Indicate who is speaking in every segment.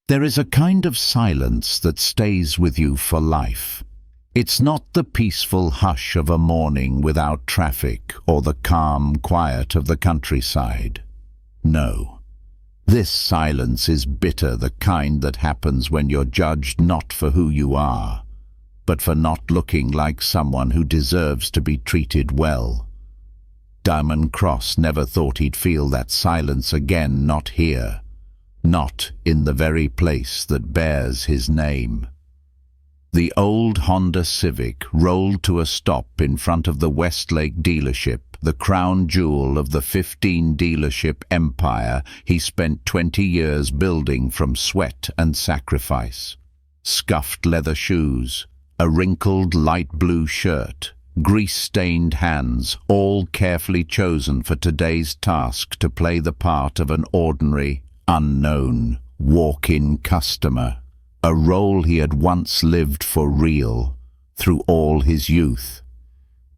Speaker 1: There is a kind of silence that stays with you for life. It's not the peaceful hush of a morning without traffic or the calm quiet of the countryside. No. This silence is bitter, the kind that happens when you're judged not for who you are, but for not looking like someone who deserves to be treated well. Damon Cross never thought he'd feel that silence again, not here. Not in the very place that bears his name. The old Honda Civic rolled to a stop in front of the Westlake dealership, the crown jewel of the 15-dealership empire he spent 20 years building from sweat and sacrifice. Scuffed leather shoes, a wrinkled light blue shirt, grease-stained hands, all carefully chosen for today's task to play the part of an ordinary, unknown, walk-in customer, a role he had once lived for real, through all his youth.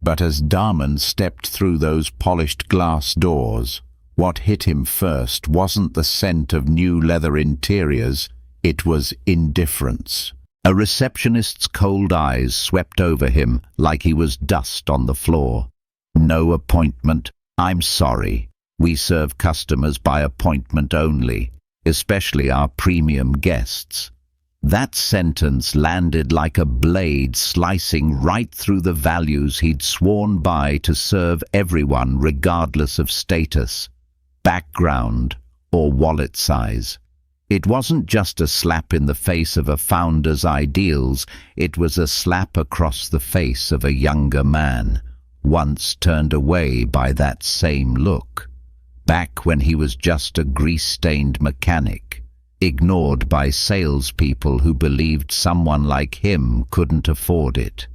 Speaker 1: But as Damon stepped through those polished glass doors, what hit him first wasn't the scent of new leather interiors, it was indifference. A receptionist's cold eyes swept over him like he was dust on the floor. "No appointment? I'm sorry. We serve customers by appointment only, especially our premium guests." That sentence landed like a blade slicing right through the values he'd sworn by to serve everyone regardless of status, background, or wallet size. It wasn't just a slap in the face of a founder's ideals, it was a slap across the face of a younger man, once turned away by that same look. Back when he was just a grease-stained mechanic, ignored by salespeople who believed someone like him couldn't afford it.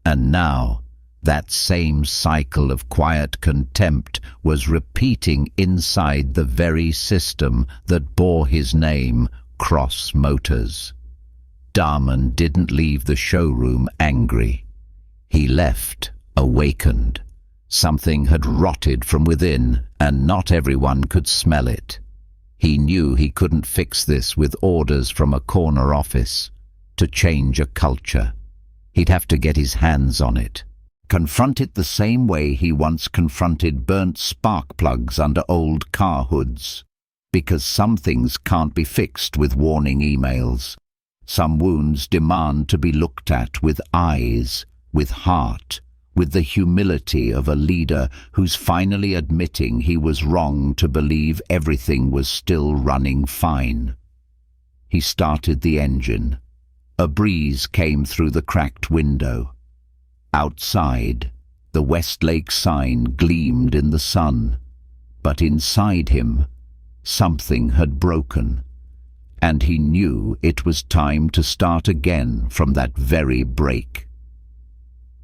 Speaker 1: And now, that same cycle of quiet contempt was repeating inside the very system that bore his name, Cross Motors. Damon didn't leave the showroom angry. He left awakened. Something had rotted from within, and not everyone could smell it. He knew he couldn't fix this with orders from a corner office. To change a culture, he'd have to get his hands on it. Confront it the same way he once confronted burnt spark plugs under old car hoods. Because some things can't be fixed with warning emails. Some wounds demand to be looked at with eyes, with heart, with the humility of a leader who's finally admitting he was wrong to believe everything was still running fine. He started the engine. A breeze came through the cracked window. Outside, the Westlake sign gleamed in the sun, but inside him, something had broken, and he knew it was time to start again from that very break.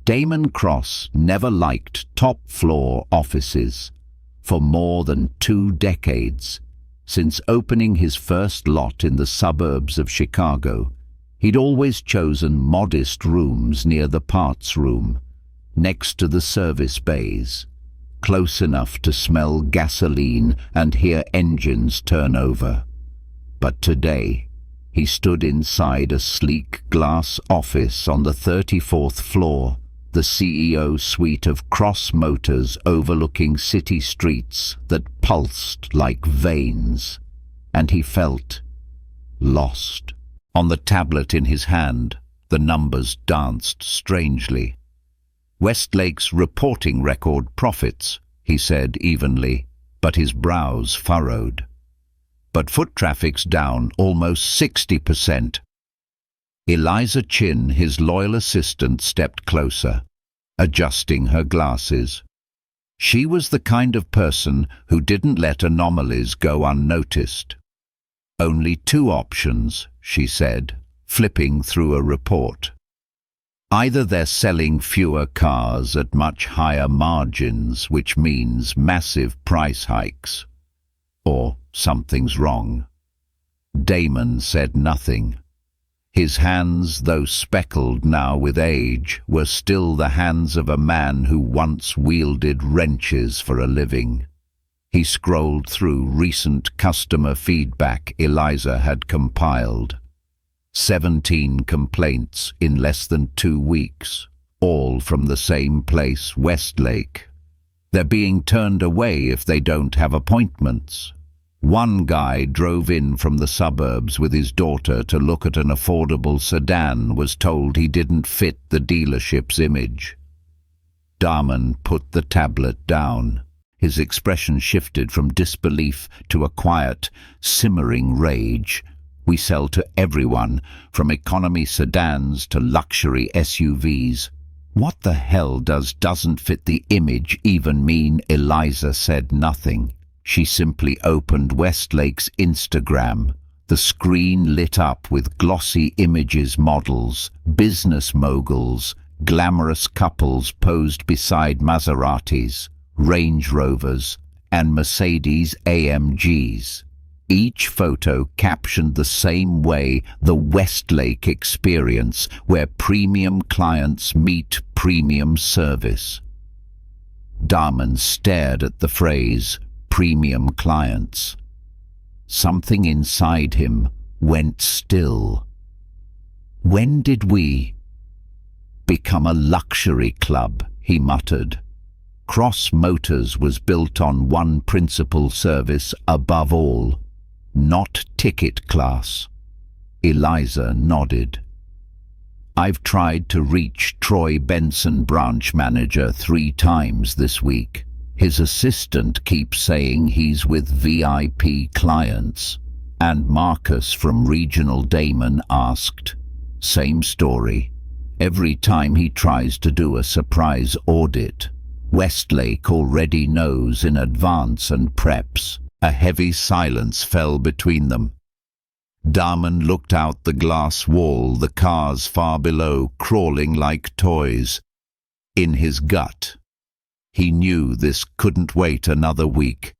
Speaker 1: Damon Cross never liked top-floor offices. For more than 2 decades, since opening his first lot in the suburbs of Chicago, he'd always chosen modest rooms near the parts room, next to the service bays, close enough to smell gasoline and hear engines turn over. But today, he stood inside a sleek glass office on the 34th floor, the CEO suite of Cross Motors overlooking city streets that pulsed like veins, and he felt lost. On the tablet in his hand, the numbers danced strangely. "Westlake's reporting record profits," he said evenly, but his brows furrowed. "But foot traffic's down almost 60%. Eliza Chin, his loyal assistant, stepped closer, adjusting her glasses. She was the kind of person who didn't let anomalies go unnoticed. "Only 2 options," she said, flipping through a report. "Either they're selling fewer cars at much higher margins, which means massive price hikes, or something's wrong." Damon said nothing. His hands, though speckled now with age, were still the hands of a man who once wielded wrenches for a living. He scrolled through recent customer feedback Eliza had compiled. 17 complaints in less than 2 weeks, all from the same place, Westlake. They're being turned away if they don't have appointments. One guy drove in from the suburbs with his daughter to look at an affordable sedan, was told he didn't fit the dealership's image. Darman put the tablet down. His expression shifted from disbelief to a quiet, simmering rage. We sell to everyone, from economy sedans to luxury SUVs. What the hell does "doesn't fit the image" even mean? Eliza said nothing. She simply opened Westlake's Instagram. The screen lit up with glossy images, models, business moguls, glamorous couples posed beside Maseratis, Range Rovers, and Mercedes AMGs. Each photo captioned the same way: the Westlake experience, where premium clients meet premium service. Darman stared at the phrase, premium clients. Something inside him went still. When did we become a luxury club? He muttered. Cross Motors was built on one principal service above all: not ticket class. Eliza nodded. I've tried to reach Troy Benson, branch manager, 3 times this week. His assistant keeps saying he's with VIP clients. And Marcus from Regional Damon asked. Same story. Every time he tries to do a surprise audit, Westlake already knows in advance and preps. A heavy silence fell between them. Darman looked out the glass wall, the cars far below crawling like toys. In his gut, he knew this couldn't wait another week.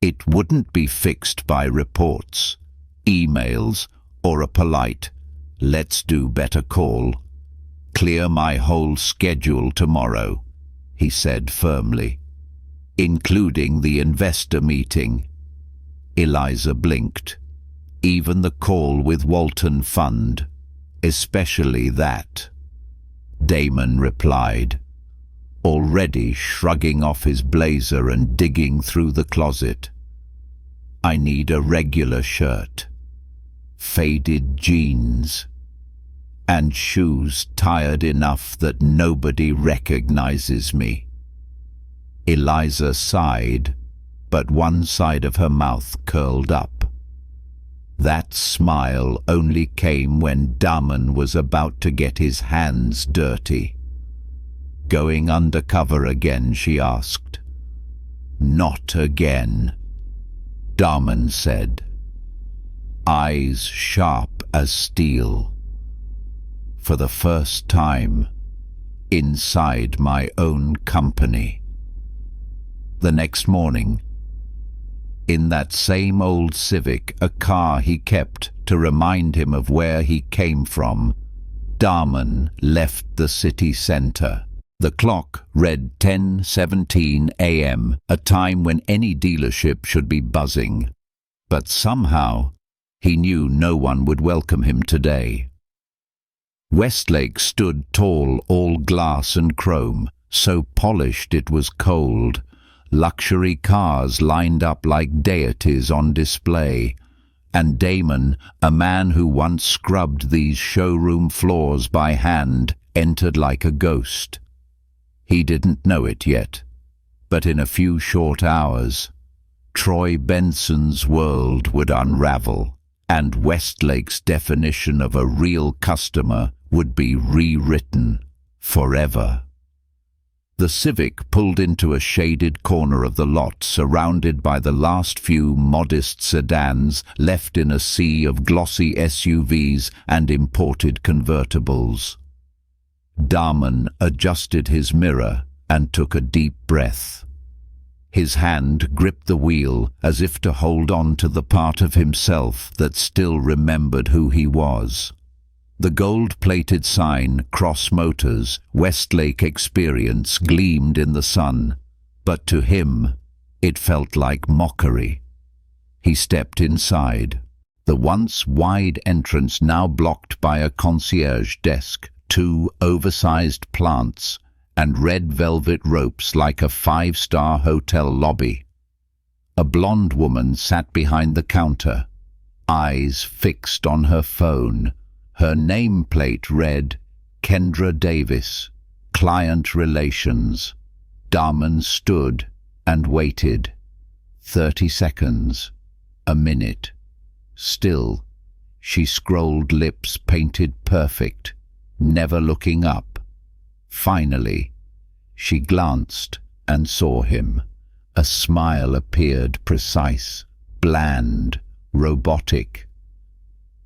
Speaker 1: It wouldn't be fixed by reports, emails, or a polite, "let's do better" call. Clear my whole schedule tomorrow, he said firmly, including the investor meeting. Eliza blinked. Even the call with Walton Fund, especially that. Damon replied, already shrugging off his blazer and digging through the closet. I need a regular shirt, faded jeans, and shoes tired enough that nobody recognizes me. Eliza sighed, but one side of her mouth curled up. That smile only came when Darman was about to get his hands dirty. Going undercover again? She asked. Not again, Darman said, eyes sharp as steel. For the first time, inside my own company. The next morning, in that same old Civic, a car he kept to remind him of where he came from, Darman left the city center. The clock read 10:17 a.m., a time when any dealership should be buzzing. But somehow, he knew no one would welcome him today. Westlake stood tall, all glass and chrome, so polished it was cold. Luxury cars lined up like deities on display, and Damon, a man who once scrubbed these showroom floors by hand, entered like a ghost. He didn't know it yet, but in a few short hours, Troy Benson's world would unravel, and Westlake's definition of a real customer would be rewritten forever. The Civic pulled into a shaded corner of the lot, surrounded by the last few modest sedans left in a sea of glossy SUVs and imported convertibles. Darman adjusted his mirror and took a deep breath. His hand gripped the wheel as if to hold on to the part of himself that still remembered who he was. The gold-plated sign, Cross Motors, Westlake Experience, gleamed in the sun, but to him, It felt like mockery. He stepped inside. The once wide entrance now blocked by a concierge desk, 2 oversized plants, and red velvet ropes like a 5-star hotel lobby. A blonde woman sat behind the counter, eyes fixed on her phone. Her nameplate read, Kendra Davis, Client Relations. Darman stood and waited. 30 seconds. A minute. Still, she scrolled, lips painted perfect, never looking up. Finally, she glanced and saw him. A smile appeared, precise, bland, robotic.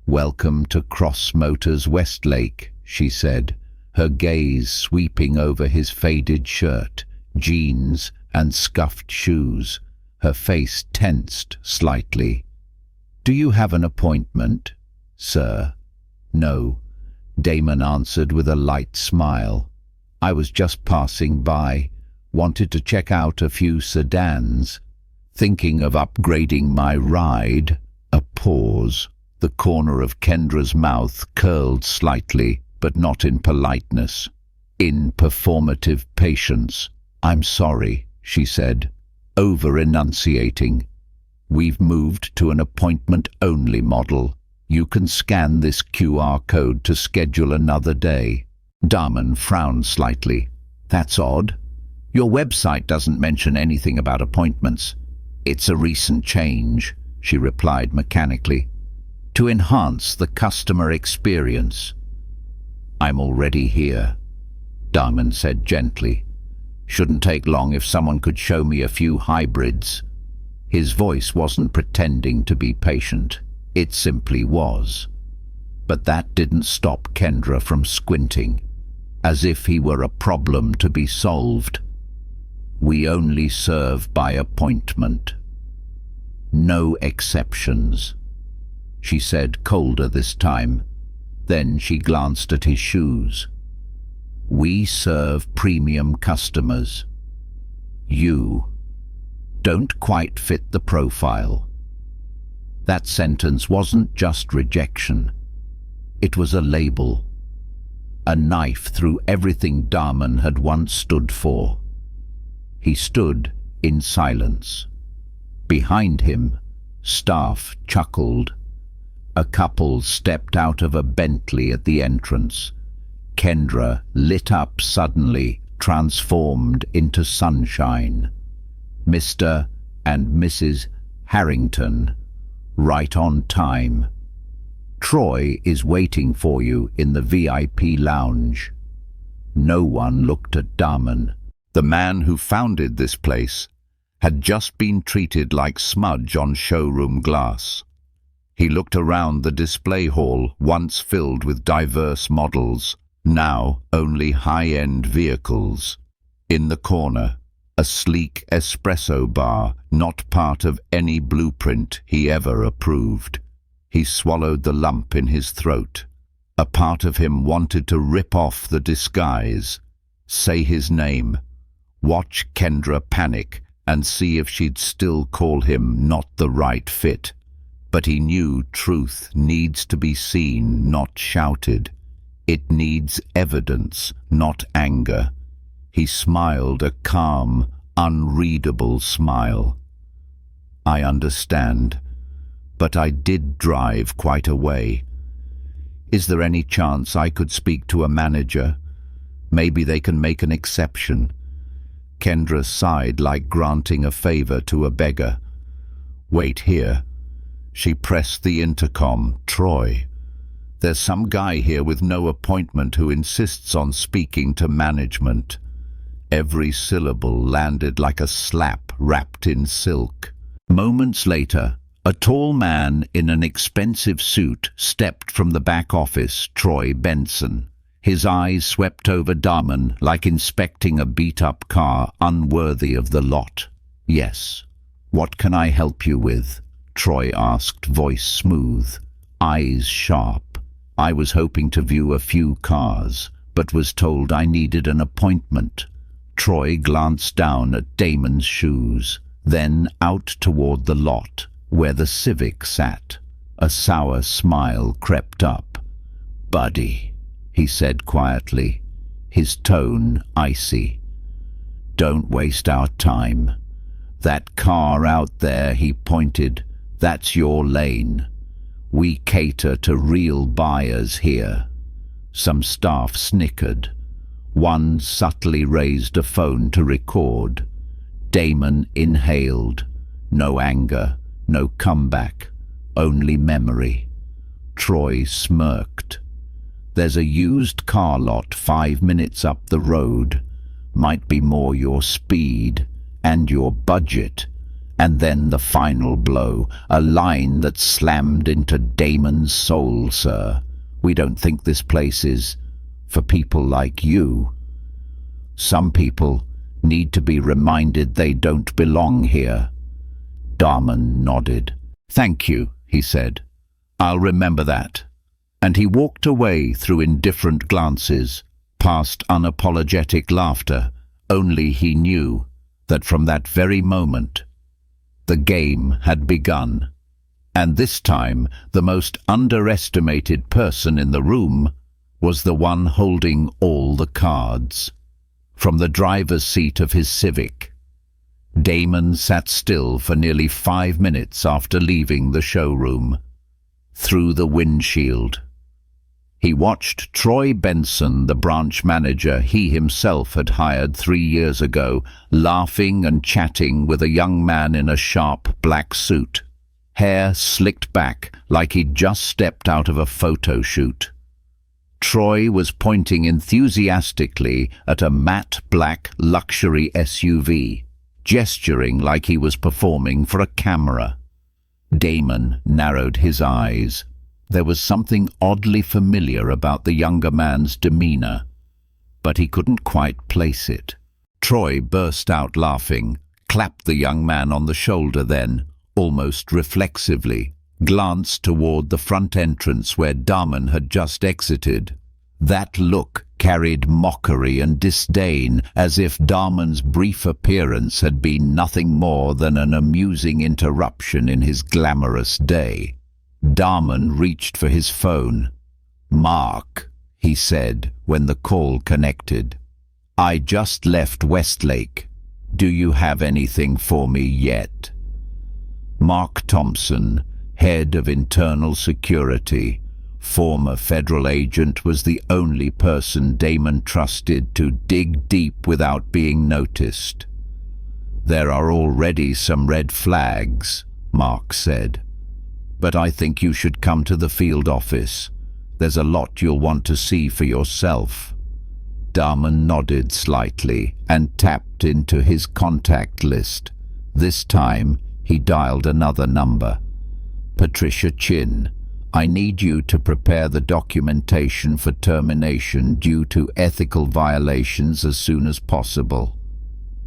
Speaker 1: "Welcome to Cross Motors Westlake," she said, her gaze sweeping over his faded shirt, jeans, and scuffed shoes. Her face tensed slightly. "Do you have an appointment, sir?" "No," Damon answered with a light smile. "I was just passing by, wanted to check out a few sedans. Thinking of upgrading my ride." A pause. The corner of Kendra's mouth curled slightly, but not in politeness. In performative patience. "I'm sorry," she said, over-enunciating. "We've moved to an appointment-only model. You can scan this QR code to schedule another day." Darman frowned slightly. "That's odd. Your website doesn't mention anything about appointments." "It's a recent change," she replied mechanically, "to enhance the customer experience." "I'm already here," Darman said gently. "Shouldn't take long if someone could show me a few hybrids." His voice wasn't pretending to be patient. It simply was. But that didn't stop Kendra from squinting, as if he were a problem to be solved. "We only serve by appointment. No exceptions," she said, colder this time. Then she glanced at his shoes. "We serve premium customers. You don't quite fit the profile." That sentence wasn't just rejection. It was a label. A knife through everything Darman had once stood for. He stood in silence. Behind him, staff chuckled. A couple stepped out of a Bentley at the entrance. Kendra lit up suddenly, transformed into sunshine. "Mr. and Mrs. Harrington, right on time. Troy is waiting for you in the VIP lounge." No one looked at Darman. The man who founded this place had just been treated like smudge on showroom glass. He looked around the display hall, once filled with diverse models, now only high-end vehicles. In the corner, a sleek espresso bar, not part of any blueprint he ever approved. He swallowed the lump in his throat. A part of him wanted to rip off the disguise, say his name, watch Kendra panic, and see if she'd still call him not the right fit. But he knew truth needs to be seen, not shouted. It needs evidence, not anger. He smiled a calm, unreadable smile. "I understand, but I did drive quite a way. Is there any chance I could speak to a manager? Maybe they can make an exception." Kendra sighed like granting a favor to a beggar. "Wait here." She pressed the intercom. "Troy, there's some guy here with no appointment who insists on speaking to management." Every syllable landed like a slap wrapped in silk. Moments later, a tall man in an expensive suit stepped from the back office, Troy Benson. His eyes swept over Darman like inspecting a beat-up car unworthy of the lot. "Yes. What can I help you with?" Troy asked, voice smooth, eyes sharp. "I was hoping to view a few cars, but was told I needed an appointment." Troy glanced down at Damon's shoes. then out toward the lot where the Civic sat. A sour smile crept up. "Buddy," he said quietly, his tone icy. "Don't waste our time. That car out there," he pointed, "that's your lane. We cater to real buyers here." Some staff snickered. One subtly raised a phone to record. Damon inhaled. No anger, no comeback, only memory. Troy smirked. "There's a used car lot 5 minutes up the road. Might be more your speed and your budget." And then the final blow, a line that slammed into Damon's soul. "Sir, we don't think this place is for people like you. Some people need to be reminded they don't belong here." Damon nodded. "Thank you," he said. "I'll remember that." And he walked away through indifferent glances, past unapologetic laughter. Only he knew that from that very moment, the game had begun. And this time, the most underestimated person in the room was the one holding all the cards. From the driver's seat of his Civic, Damon sat still for nearly 5 minutes after leaving the showroom. Through the windshield, he watched Troy Benson, the branch manager he himself had hired 3 years ago, laughing and chatting with a young man in a sharp black suit, hair slicked back like he'd just stepped out of a photo shoot. Troy was pointing enthusiastically at a matte black luxury SUV, gesturing like he was performing for a camera. Damon narrowed his eyes. There was something oddly familiar about the younger man's demeanor, but he couldn't quite place it. Troy burst out laughing, clapped the young man on the shoulder, then, almost reflexively, glanced toward the front entrance where Damon had just exited. That look carried mockery and disdain, as if Damon's brief appearance had been nothing more than an amusing interruption in his glamorous day. Damon reached for his phone. "Mark," he said when the call connected. "I just left Westlake. Do you have anything for me yet?" Mark Thompson, head of internal security, former federal agent, was the only person Damon trusted to dig deep without being noticed. "There are already some red flags," Mark said. "But I think you should come to the field office. There's a lot you'll want to see for yourself." Damon nodded slightly and tapped into his contact list. This time, he dialed another number. "Patricia Chin, I need you to prepare the documentation for termination due to ethical violations as soon as possible."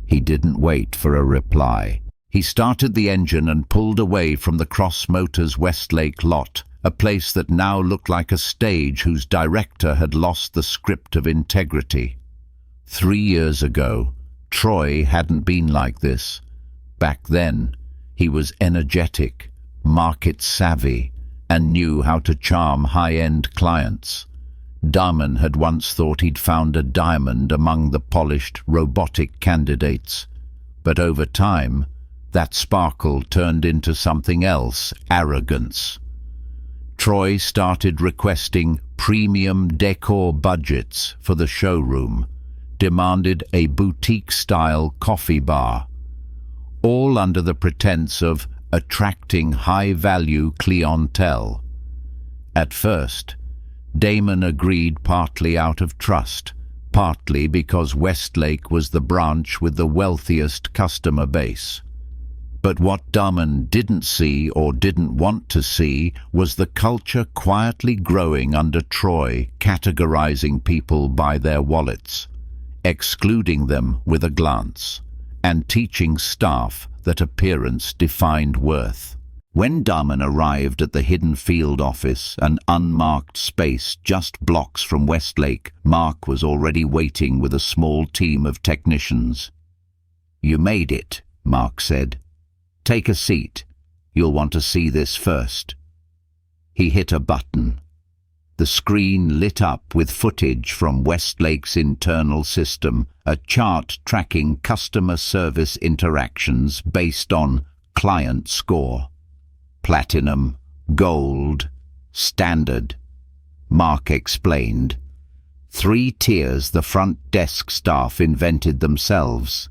Speaker 1: He didn't wait for a reply. He started the engine and pulled away from the Cross Motors Westlake lot, a place that now looked like a stage whose director had lost the script of integrity. 3 years ago, Troy hadn't been like this. Back then, he was energetic, market-savvy, and knew how to charm high-end clients. Damon had once thought he'd found a diamond among the polished, robotic candidates. But over time, that sparkle turned into something else: arrogance. Troy started requesting premium decor budgets for the showroom, demanded a boutique-style coffee bar, all under the pretense of attracting high-value clientele. At first, Damon agreed, partly out of trust, partly because Westlake was the branch with the wealthiest customer base. But what Damon didn't see, or didn't want to see, was the culture quietly growing under Troy, categorizing people by their wallets, excluding them with a glance, and teaching staff that appearance defined worth. When Damon arrived at the hidden field office, an unmarked space just blocks from Westlake, Mark was already waiting with a small team of technicians. "You made it," Mark said. "Take a seat. You'll want to see this first." He hit a button. The screen lit up with footage from Westlake's internal system, a chart tracking customer service interactions based on client score. Platinum, Gold, Standard. Mark explained. 3 tiers the front desk staff invented themselves.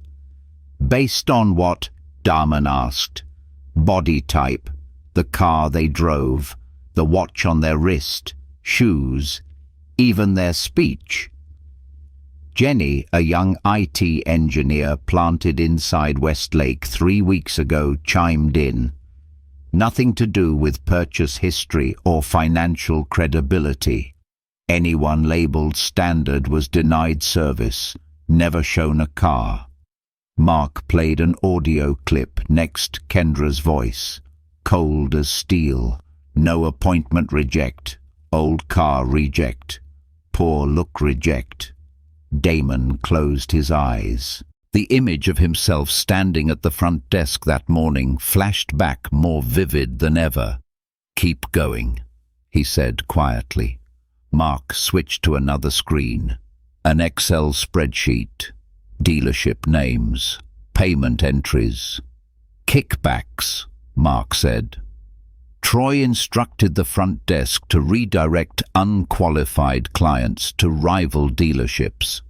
Speaker 1: Based on what? Darman asked. Body type, the car they drove, the watch on their wrist, shoes, even their speech. Jenny, a young IT engineer planted inside Westlake 3 weeks ago, chimed in. Nothing to do with purchase history or financial credibility. Anyone labeled standard was denied service, never shown a car. Mark played an audio clip next Kendra's voice. Cold as steel. No appointment reject. Old car reject. Poor look reject. Damon closed his eyes. The image of himself standing at the front desk that morning flashed back more vivid than ever. "Keep going," he said quietly. Mark switched to another screen. An Excel spreadsheet. Dealership names. Payment entries. "Kickbacks," Mark said. Troy instructed the front desk to redirect unqualified clients to rival dealerships.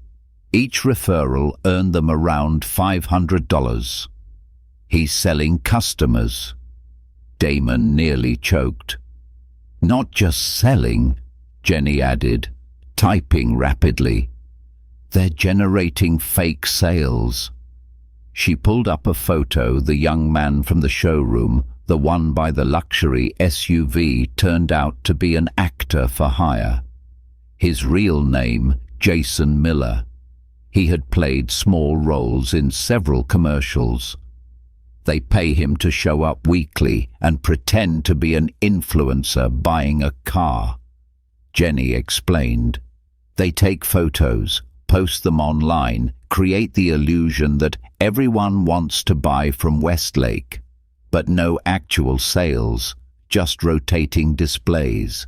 Speaker 1: Each referral earned them around $500. "He's selling customers." Damon nearly choked. "Not just selling," Jenny added, typing rapidly. "They're generating fake sales." She pulled up a photo. The young man from the showroom, the one by the luxury SUV, turned out to be an actor for hire. His real name, Jason Miller. He had played small roles in several commercials. They pay him to show up weekly and pretend to be an influencer buying a car. Jenny explained. They take photos, post them online, create the illusion that everyone wants to buy from Westlake. But no actual sales, just rotating displays.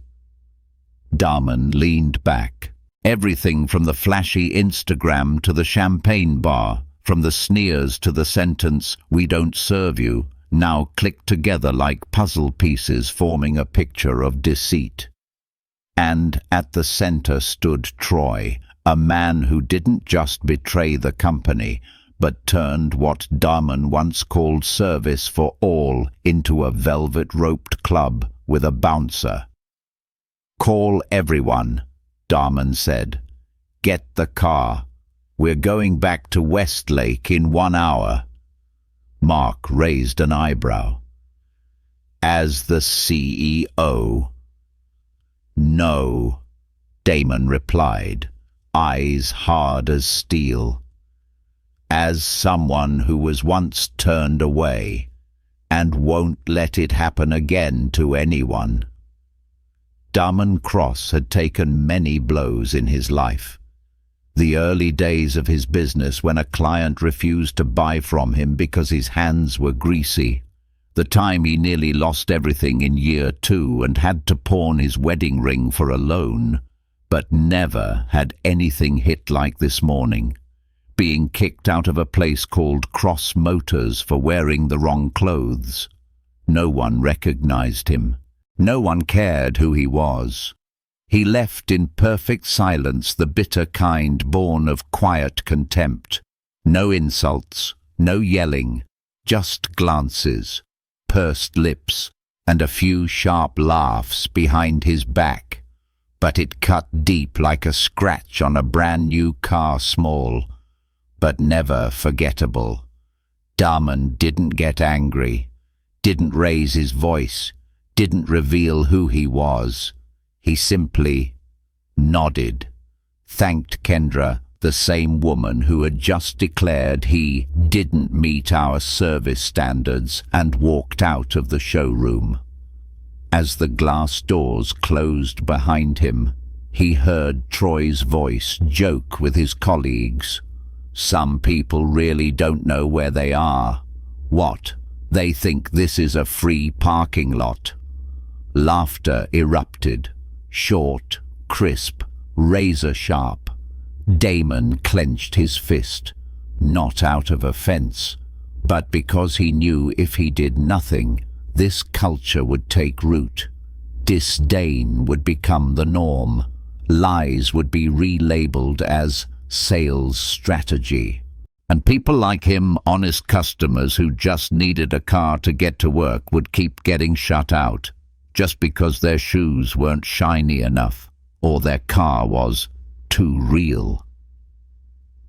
Speaker 1: Darman leaned back. Everything from the flashy Instagram to the champagne bar, from the sneers to the sentence, "We don't serve you," now clicked together like puzzle pieces forming a picture of deceit. And at the center stood Troy, a man who didn't just betray the company, but turned what Darman once called service for all into a velvet-roped club with a bouncer. "Call everyone," Darman said. "Get the car. We're going back to Westlake in 1 hour." Mark raised an eyebrow. "As the CEO?" "No," Damon replied, eyes hard as steel. "As someone who was once turned away and won't let it happen again to anyone." Darman Cross had taken many blows in his life. The early days of his business, when a client refused to buy from him because his hands were greasy. The time he nearly lost everything in year 2 and had to pawn his wedding ring for a loan. But never had anything hit like this morning. Being kicked out of a place called Cross Motors for wearing the wrong clothes. No one recognized him. No one cared who he was. He left in perfect silence, the bitter kind born of quiet contempt. No insults, no yelling, just glances, pursed lips, and a few sharp laughs behind his back. But it cut deep like a scratch on a brand new car, small, but never forgettable. Darman didn't get angry, didn't raise his voice, didn't reveal who he was. He simply nodded, thanked Kendra, the same woman who had just declared he didn't meet our service standards, and walked out of the showroom. As the glass doors closed behind him, he heard Troy's voice joke with his colleagues. "Some people really don't know where they are. What? They think this is a free parking lot. Laughter erupted, short, crisp, razor-sharp. Damon clenched his fist, not out of offense, but because he knew if he did nothing, this culture would take root. Disdain would become the norm. Lies would be relabeled as sales strategy. And people like him, honest customers who just needed a car to get to work, would keep getting shut out, just because their shoes weren't shiny enough, or their car was too real.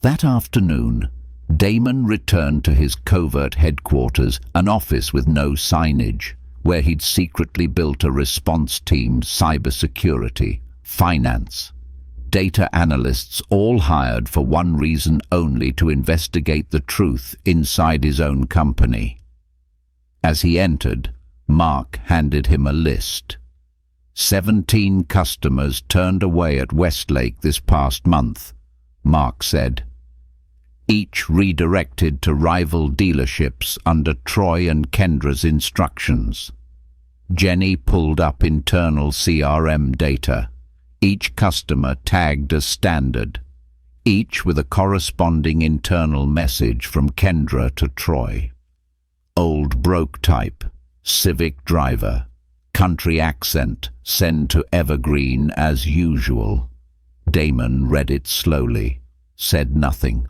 Speaker 1: That afternoon, Damon returned to his covert headquarters, an office with no signage, where he'd secretly built a response team, cybersecurity, finance, data analysts, all hired for one reason only: to investigate the truth inside his own company. As he entered, Mark handed him a list. 17 customers turned away at Westlake this past month, Mark said. Each redirected to rival dealerships under Troy and Kendra's instructions. Jenny pulled up internal CRM data, each customer tagged as standard, each with a corresponding internal message from Kendra to Troy. Old broke type, Civic driver, country accent, send to Evergreen as usual. Damon read it slowly, said nothing,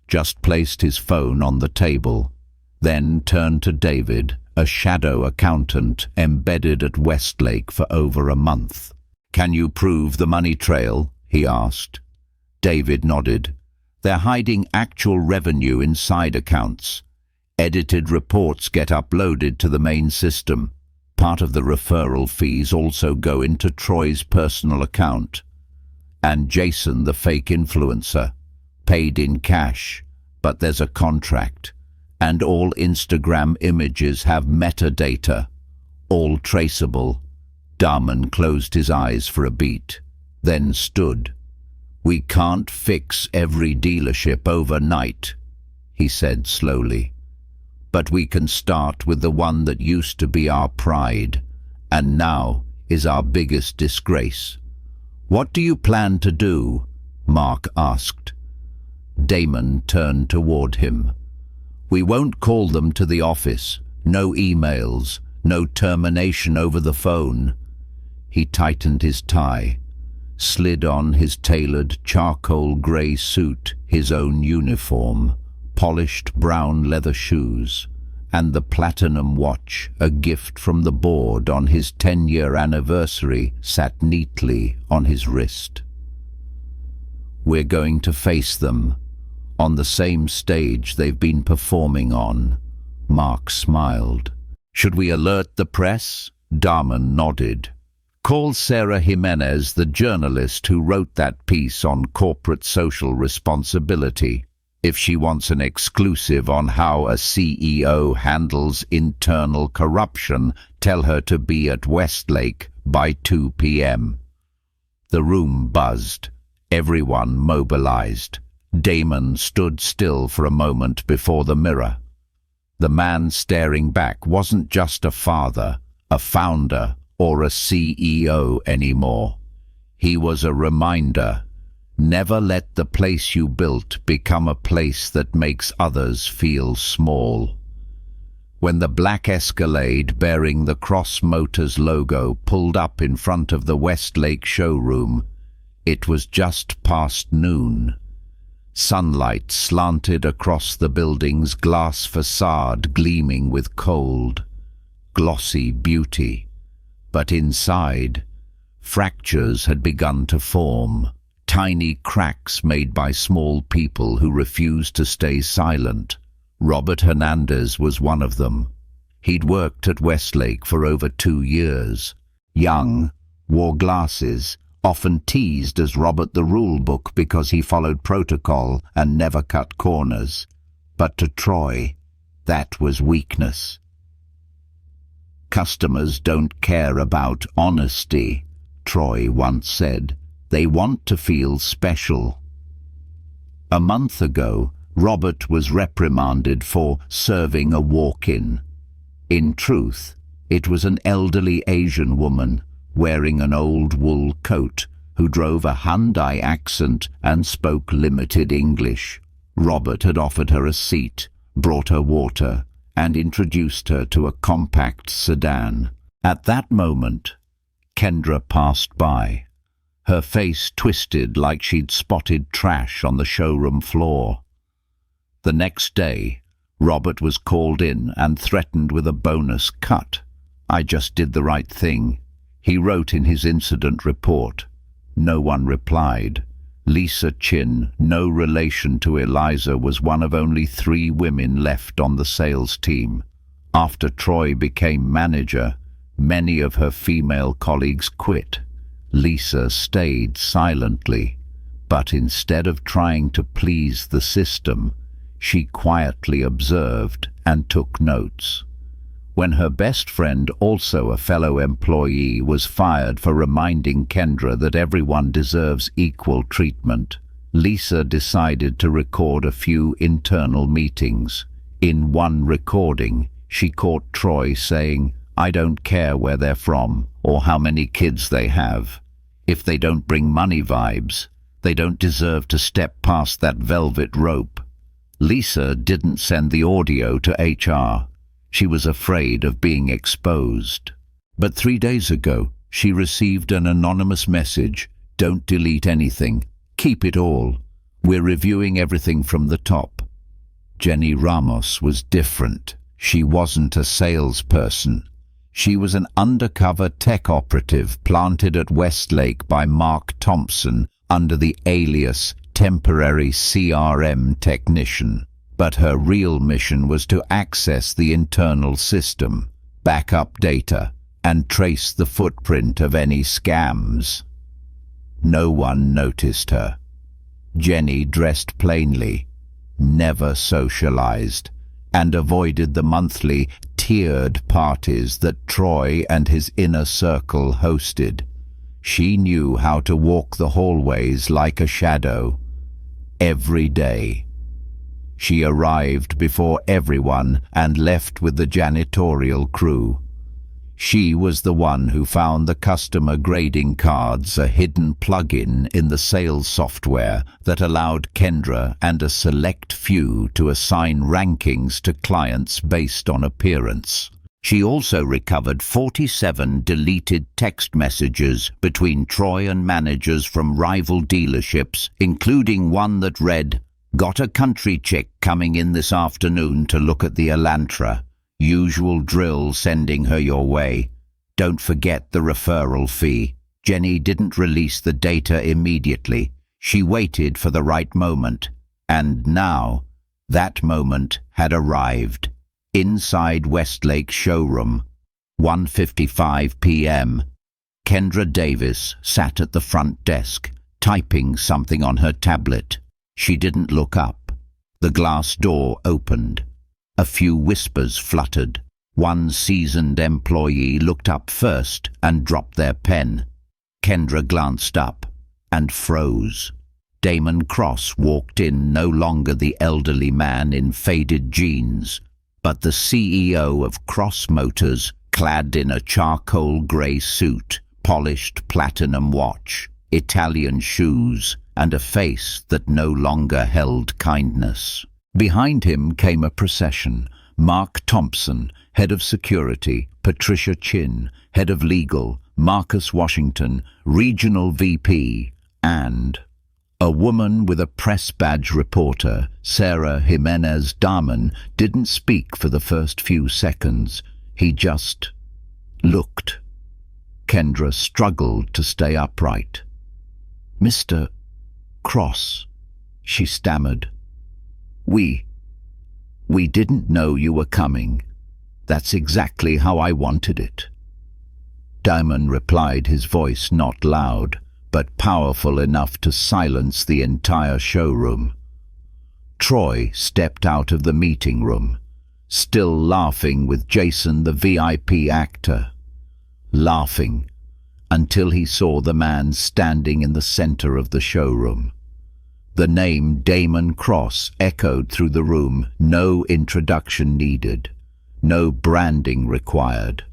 Speaker 1: just placed his phone on the table, then turned to David, a shadow accountant embedded at Westlake for over a month. "Can you prove the money trail?" he asked. David nodded. "They're hiding actual revenue in side accounts. Edited reports get uploaded to the main system. Part of the referral fees also go into Troy's personal account. And Jason, the fake influencer, paid in cash, but there's a contract, and all Instagram images have metadata, all traceable." Damon closed his eyes for a beat, then stood. "We can't fix every dealership overnight," he said slowly. "But we can start with the one that used to be our pride, and now is our biggest disgrace." "What do you plan to do?" Mark asked. Damon turned toward him. "We won't call them to the office. No emails, no termination over the phone." He tightened his tie, slid on his tailored charcoal grey suit, his own uniform, polished brown leather shoes, and the platinum watch, a gift from the board on his 10-year anniversary, sat neatly on his wrist. "We're going to face them, on the same stage they've been performing on." Mark smiled. "Should we alert the press?" Damon nodded. "Call Sarah Jimenez, the journalist who wrote that piece on corporate social responsibility. If she wants an exclusive on how a CEO handles internal corruption, tell her to be at Westlake by 2 p.m. The room buzzed. Everyone mobilized. Damon stood still for a moment before the mirror. The man staring back wasn't just a father, a founder, or a CEO anymore. He was a reminder. Never let the place you built become a place that makes others feel small. When the black Escalade bearing the Cross Motors logo pulled up in front of the Westlake showroom, it was just past noon. Sunlight slanted across the building's glass facade, gleaming with cold, glossy beauty. But inside, fractures had begun to form, tiny cracks made by small people who refused to stay silent. Robert Hernandez was one of them. He'd worked at Westlake for over 2 years. Young, wore glasses, often teased as Robert the Rulebook because he followed protocol and never cut corners. But to Troy, that was weakness. "Customers don't care about honesty," Troy once said. "They want to feel special." A month ago, Robert was reprimanded for serving a walk-in. In truth, it was an elderly Asian woman wearing an old wool coat who drove a Hyundai accent and spoke limited English. Robert had offered her a seat, brought her water, and introduced her to a compact sedan. At that moment, Kendra passed by. Her face twisted like she'd spotted trash on the showroom floor. The next day, Robert was called in and threatened with a bonus cut. "I just did the right thing," he wrote in his incident report. No one replied. Lisa Chin, no relation to Eliza, was one of only 3 women left on the sales team. After Troy became manager, many of her female colleagues quit. Lisa stayed silently, but instead of trying to please the system, she quietly observed and took notes. When her best friend, also a fellow employee, was fired for reminding Kendra that everyone deserves equal treatment, Lisa decided to record a few internal meetings. In one recording, she caught Troy saying, "I don't care where they're from or how many kids they have. If they don't bring money vibes, they don't deserve to step past that velvet rope." Lisa didn't send the audio to HR. She was afraid of being exposed. But 3 days ago, she received an anonymous message: "Don't delete anything. Keep it all. We're reviewing everything from the top." Jenny Ramos was different. She wasn't a salesperson. She was an undercover tech operative planted at Westlake by Mark Thompson under the alias Temporary CRM Technician. But her real mission was to access the internal system, back up data, and trace the footprint of any scams. No one noticed her. Jenny dressed plainly, never socialized, and avoided the monthly tiered parties that Troy and his inner circle hosted. She knew how to walk the hallways like a shadow. Every day. She arrived before everyone and left with the janitorial crew. She was the one who found the customer grading cards, a hidden plug-in in the sales software that allowed Kendra and a select few to assign rankings to clients based on appearance. She also recovered 47 deleted text messages between Troy and managers from rival dealerships, including one that read, "Got a country chick coming in this afternoon to look at the Elantra. Usual drill sending her your way. Don't forget the referral fee." Jenny didn't release the data immediately. She waited for the right moment. And now, that moment had arrived. Inside Westlake showroom, 1:55 p.m. Kendra Davis sat at the front desk, typing something on her tablet. She didn't look up. The glass door opened. A few whispers fluttered. One seasoned employee looked up first and dropped their pen. Kendra glanced up and froze. Damon Cross walked in, no longer the elderly man in faded jeans, but the CEO of Cross Motors, clad in a charcoal grey suit, polished platinum watch, Italian shoes, and a face that no longer held kindness. Behind him came a procession: Mark Thompson, head of security; Patricia Chin, head of legal; Marcus Washington, regional VP, and a woman with a press badge reporter. Sarah Jimenez Daman didn't speak for the first few seconds. He just looked. Kendra struggled to stay upright. "Mr. Cross," she stammered. We didn't know you were coming. That's exactly how I wanted it." Diamond replied, his voice not loud, but powerful enough to silence the entire showroom. Troy stepped out of the meeting room, still laughing with Jason, the VIP actor. Laughing until he saw the man standing in the center of the showroom. The name Damon Cross echoed through the room, no introduction needed, no branding required.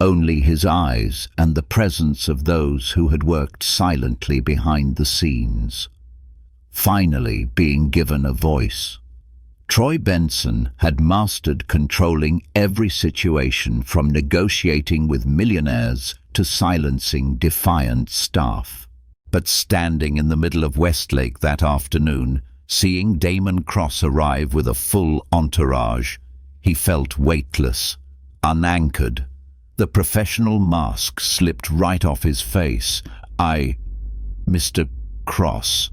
Speaker 1: Only his eyes and the presence of those who had worked silently behind the scenes. Finally being given a voice. Troy Benson had mastered controlling every situation, from negotiating with millionaires to silencing defiant staff. But standing in the middle of Westlake that afternoon, seeing Damon Cross arrive with a full entourage, he felt weightless, unanchored. The professional mask slipped right off his face. Mr. Cross.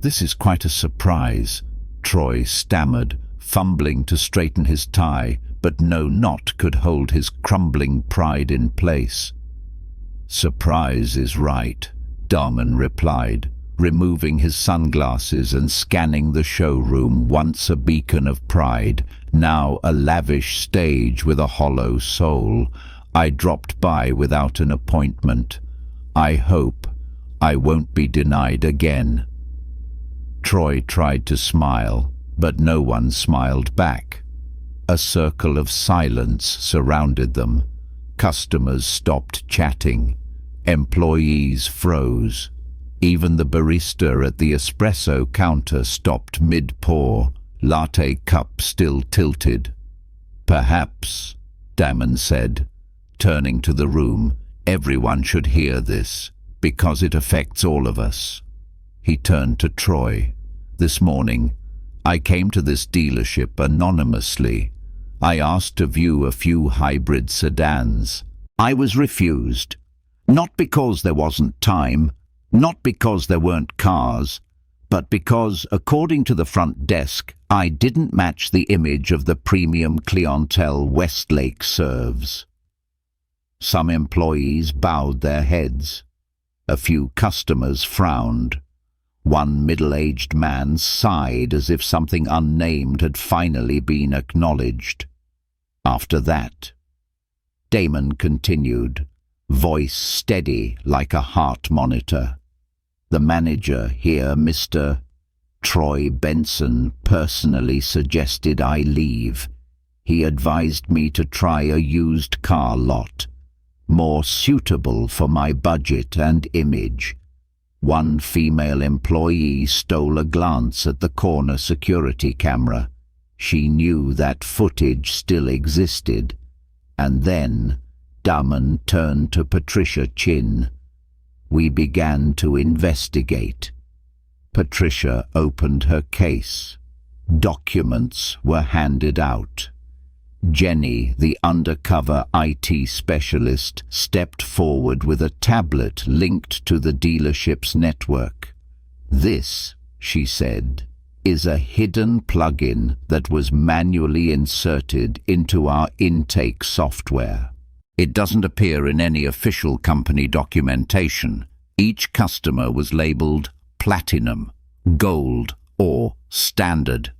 Speaker 1: This is quite a surprise, Troy stammered, fumbling to straighten his tie, but no knot could hold his crumbling pride in place. Surprise is right, Damon replied, removing his sunglasses and scanning the showroom, once a beacon of pride, now a lavish stage with a hollow soul. I dropped by without an appointment. I hope I won't be denied again. Troy tried to smile, but no one smiled back. A circle of silence surrounded them. Customers stopped chatting. Employees froze. Even the barista at the espresso counter stopped mid-pour, latte cup still tilted. Perhaps, Damon said, turning to the room, everyone should hear this, because it affects all of us. He turned to Troy. This morning, I came to this dealership anonymously. I asked to view a few hybrid sedans. I was refused. Not because there wasn't time, not because there weren't cars, but because, according to the front desk, I didn't match the image of the premium clientele Westlake serves. Some employees bowed their heads. A few customers frowned. One middle-aged man sighed as if something unnamed had finally been acknowledged. After that, Damon continued, voice steady like a heart monitor. The manager here, Mr. Troy Benson, personally suggested I leave. He advised me to try a used car lot, more suitable for my budget and image. One female employee stole a glance at the corner security camera. She knew that footage still existed. And then Damon turned to Patricia Chin. We began to investigate. Patricia opened her case. Documents were handed out. Jenny, the undercover IT specialist, stepped forward with a tablet linked to the dealership's network. This, she said, is a hidden plugin that was manually inserted into our intake software. It doesn't appear in any official company documentation. Each customer was labeled Platinum, Gold, or Standard.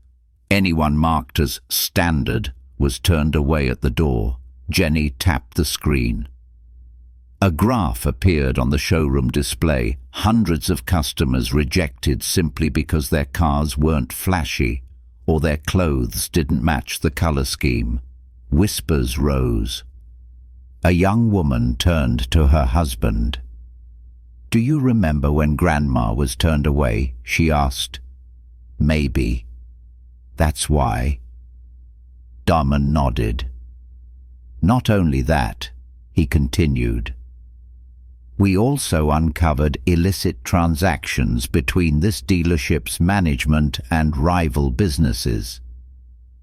Speaker 1: Anyone marked as Standard was turned away at the door. Jenny tapped the screen. A graph appeared on the showroom display. Hundreds of customers rejected simply because their cars weren't flashy or their clothes didn't match the color scheme. Whispers rose. A young woman turned to her husband. "Do you remember when Grandma was turned away?" she asked. "Maybe. That's why." Damon nodded. "Not only that," he continued. "We also uncovered illicit transactions between this dealership's management and rival businesses.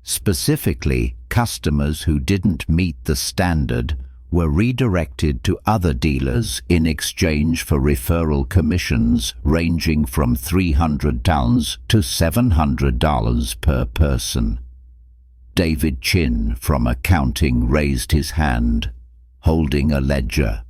Speaker 1: Specifically, customers who didn't meet the standard were redirected to other dealers in exchange for referral commissions ranging from $300 to $700 per person. David Chin from accounting raised his hand, holding a ledger.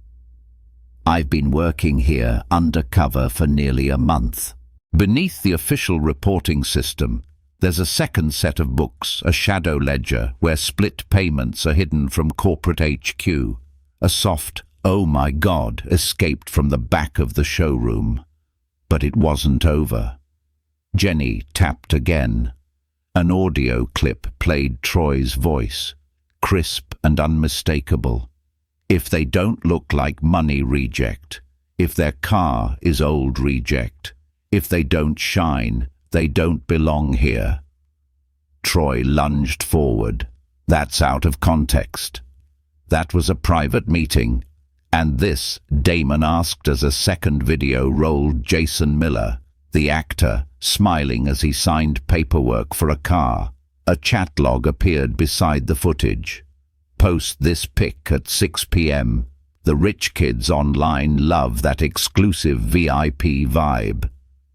Speaker 1: "I've been working here undercover for nearly a month." Beneath the official reporting system, there's a second set of books, a shadow ledger where split payments are hidden from corporate HQ. A soft, "Oh my God," escaped from the back of the showroom. But it wasn't over. Jenny tapped again. An audio clip played Troy's voice, crisp and unmistakable. If they don't look like money, reject. If their car is old, reject. If they don't shine, they don't belong here. Troy lunged forward. That's out of context. That was a private meeting. And this, Damon asked as a second video rolled. Jason Miller, the actor, smiling as he signed paperwork for a car. A chat log appeared beside the footage. Post this pic at 6 p.m. The rich kids online love that exclusive VIP vibe.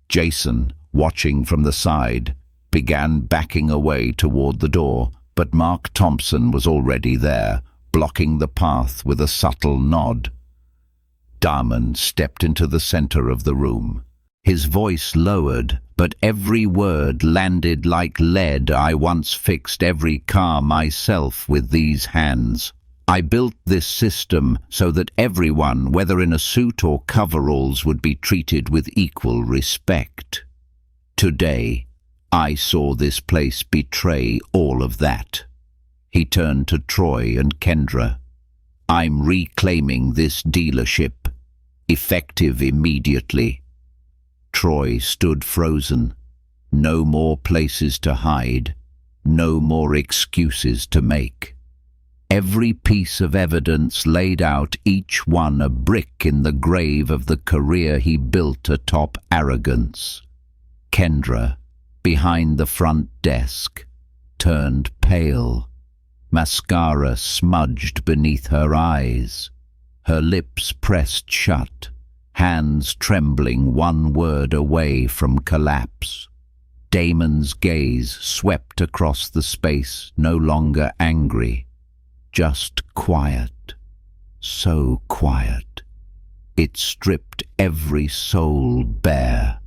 Speaker 1: Jason, watching from the side, began backing away toward the door, but Mark Thompson was already there, blocking the path with a subtle nod. Damon stepped into the center of the room. His voice lowered, but every word landed like lead. I once fixed every car myself with these hands. I built this system so that everyone, whether in a suit or coveralls, would be treated with equal respect. Today, I saw this place betray all of that. He turned to Troy and Kendra. I'm reclaiming this dealership, effective immediately. Troy stood frozen. No more places to hide, no more excuses to make. Every piece of evidence laid out, each one a brick in the grave of the career he built atop arrogance. Kendra, behind the front desk, turned pale. Mascara smudged beneath her eyes. Her lips pressed shut, hands trembling, one word away from collapse. Damon's gaze swept across the space, no longer angry, just quiet, so quiet. It stripped every soul bare.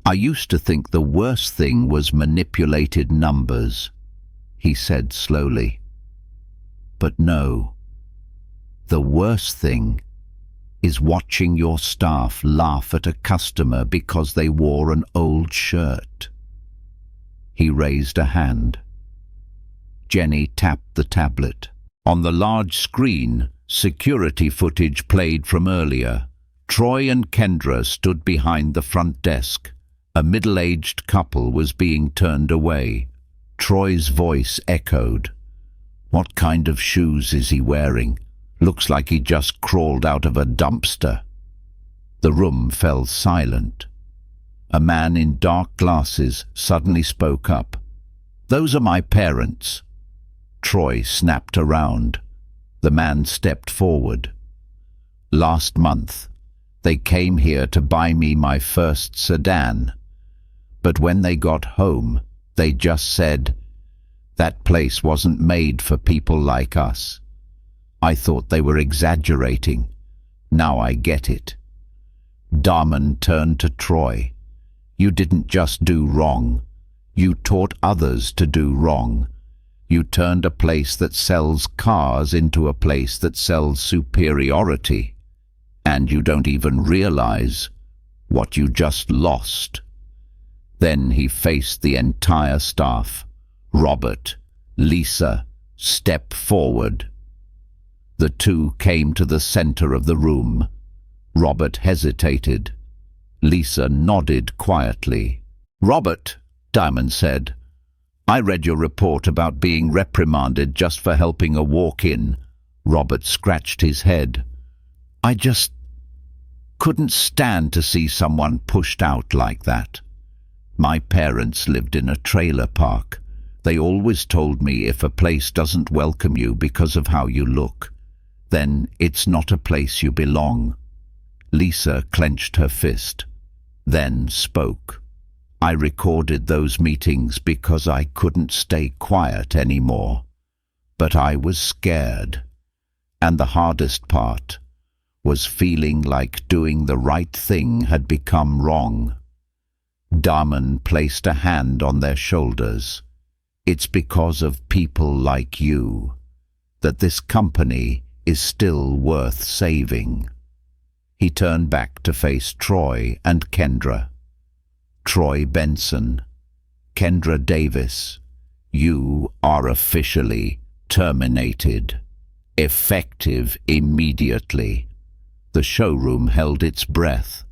Speaker 1: I used to think the worst thing was manipulated numbers, he said slowly. But no, the worst thing is watching your staff laugh at a customer because they wore an old shirt. He raised a hand. Jenny tapped the tablet. On the large screen, security footage played from earlier. Troy and Kendra stood behind the front desk. A middle-aged couple was being turned away. Troy's voice echoed. What kind of shoes is he wearing? Looks like he just crawled out of a dumpster. The room fell silent. A man in dark glasses suddenly spoke up. Those are my parents. Troy snapped around. The man stepped forward. Last month, they came here to buy me my first sedan. But when they got home, they just said, that place wasn't made for people like us. I thought they were exaggerating. Now I get it. Damon turned to Troy. You didn't just do wrong. You taught others to do wrong. You turned a place that sells cars into a place that sells superiority. And you don't even realize what you just lost. Then he faced the entire staff. Robert, Lisa, step forward. The two came to the center of the room. Robert hesitated. Lisa nodded quietly. Robert, Damon said, I read your report about being reprimanded just for helping a walk-in. Robert scratched his head. I just couldn't stand to see someone pushed out like that. My parents lived in a trailer park. They always told me if a place doesn't welcome you because of how you look, then it's not a place you belong. Lisa clenched her fist, then spoke. I recorded those meetings because I couldn't stay quiet anymore. But I was scared. And the hardest part was feeling like doing the right thing had become wrong. Damon placed a hand on their shoulders. It's because of people like you that this company is still worth saving. He turned back to face Troy and Kendra. Troy Benson, Kendra Davis, you are officially terminated. Effective immediately. The showroom held its breath.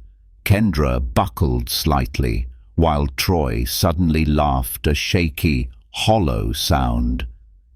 Speaker 1: Kendra buckled slightly, while Troy suddenly laughed a shaky, hollow sound.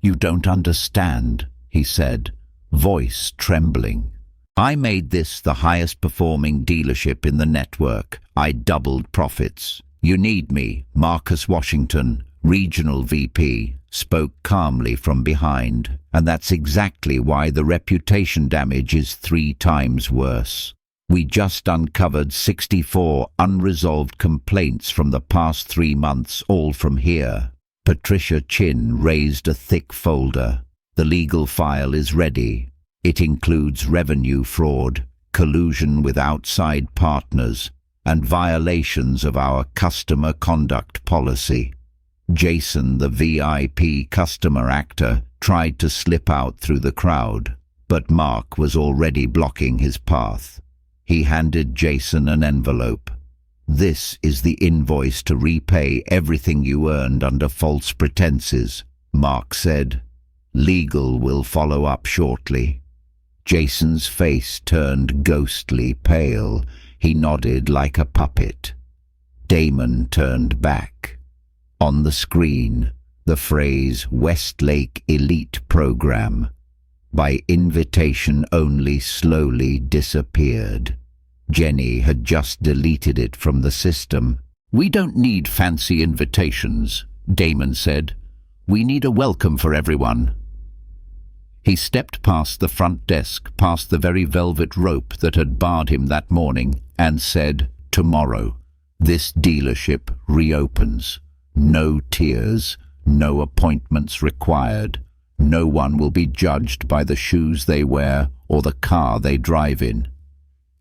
Speaker 1: "You don't understand," he said, voice trembling. "I made this the highest performing dealership in the network. I doubled profits. You need me." Marcus Washington, regional VP, spoke calmly from behind, "and that's exactly why the reputation damage is 3 times worse. We just uncovered 64 unresolved complaints from the past 3 months, all from here." Patricia Chin raised a thick folder. "The legal file is ready. It includes revenue fraud, collusion with outside partners, and violations of our customer conduct policy." Jason, the VIP customer actor, tried to slip out through the crowd, but Mark was already blocking his path. He handed Jason an envelope. "This is the invoice to repay everything you earned under false pretenses," Mark said. "Legal will follow up shortly." Jason's face turned ghostly pale. He nodded like a puppet. Damon turned back. On the screen, the phrase "Westlake Elite Program" by invitation only slowly disappeared. Jenny had just deleted it from the system. "We don't need fancy invitations," Damon said. "We need a welcome for everyone." He stepped past the front desk, past the very velvet rope that had barred him that morning, and said, "Tomorrow, this dealership reopens. No tears, no appointments required. No one will be judged by the shoes they wear or the car they drive in."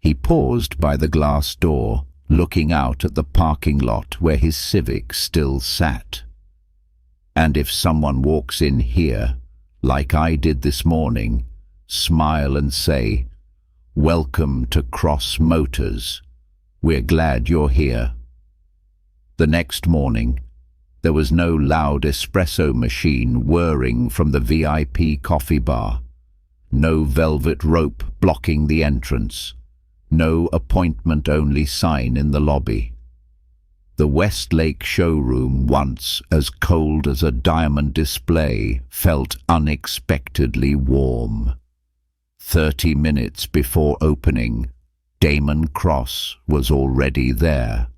Speaker 1: He paused by the glass door, looking out at the parking lot where his Civic still sat. "And if someone walks in here, like I did this morning, smile and say, 'Welcome to Cross Motors. We're glad you're here.'" The next morning, there was no loud espresso machine whirring from the VIP coffee bar, no velvet rope blocking the entrance, no appointment-only sign in the lobby. The Westlake showroom, once as cold as a diamond display, felt unexpectedly warm. 30 minutes before opening, Damon Cross was already there.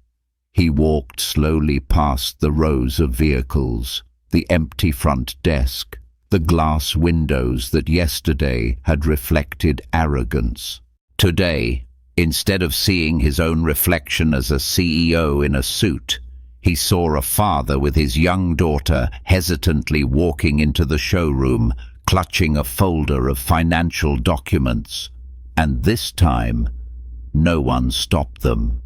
Speaker 1: He walked slowly past the rows of vehicles, the empty front desk, the glass windows that yesterday had reflected arrogance. Today, instead of seeing his own reflection as a CEO in a suit, he saw a father with his young daughter hesitantly walking into the showroom, clutching a folder of financial documents. And this time, no one stopped them.